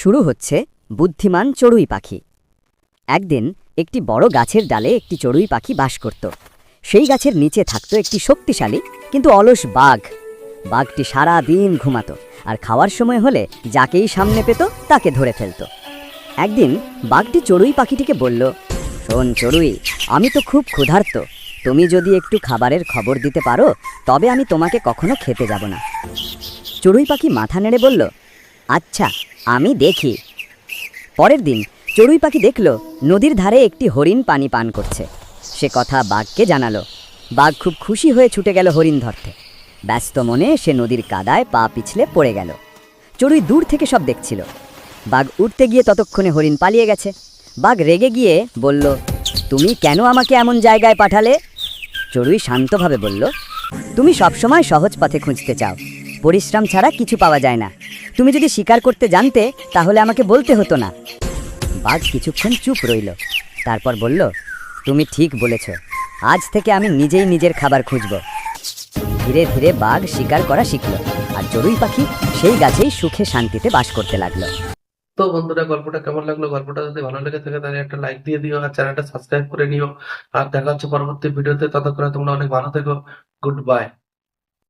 শুরু হচ্ছে বুদ্ধিমান চড়ুই পাখি। একদিন একটি বড় গাছের ডালে একটি চড়ুই পাখি বাস করত। সেই গাছের নিচে থাকত একটি শক্তিশালী কিন্তু অলস বাঘ। বাঘটি সারা দিন ঘুমাত আর খাওয়ার সময় হলে যাকেই সামনে পেত তাকে ধরে ফেলত। একদিন বাঘটি চড়ুই পাখিটিকে বলল, শোন চড়ুই, আমি তো খুব ক্ষুধার্ত, তুমি যদি একটু খাবারের খবর দিতে পারো তবে আমি তোমাকে কখনো খেতে যাব না। চড়ুই পাখি মাথা নেড়ে বলল, আচ্ছা, আমি দেখি। পরের দিন চড়ুই পাখি দেখল নদীর ধারে একটি হরিণ পানি পান করছে। সে কথা বাঘকে জানালো। বাঘ খুব খুশি হয়ে ছুটে গেল হরিণ ধরতে। ব্যস্ত মনে সে নদীর কাদায় পা পিছলে পড়ে গেল। চড়ুই দূর থেকে সব দেখছিল। বাঘ উঠতে গিয়ে ততক্ষণে হরিণ পালিয়ে গেছে। বাঘ রেগে গিয়ে বলল, তুমি কেন আমাকে এমন জায়গায় পাঠালে? চড়ুই শান্তভাবে বলল, তুমি সবসময় সহজ পথে খুঁজতে চাও, পরিশ্রম ছাড়া কিছু পাওয়া যায় না। তুমি যদি শিকার করতে জানতে তাহলে আমাকে বলতে হতো না। বাঘ কিছুক্ষণ চুপ রইল, তারপর বলল, তুমি ঠিক বলেছ, আজ থেকে আমি নিজেই নিজের খাবার খুঁজব। ধীরে ধীরে বাঘ শিকার করা শিখল আর চড়ুই পাখি সেই গাছেই সুখে শান্তিতে বাস করতে লাগলো। তো বন্ধুরা, গল্পটা কেমন লাগলো? গল্পটা যদি ভালো লেগে থাকে তাহলে একটা লাইক দিয়ে দিও আর চ্যানেলটা সাবস্ক্রাইব করে নিও। আর দেখা হচ্ছে পরবর্তী ভিডিওতে। ততক্ষণে তোমরা অনেক ভালো থেকো। Good bye.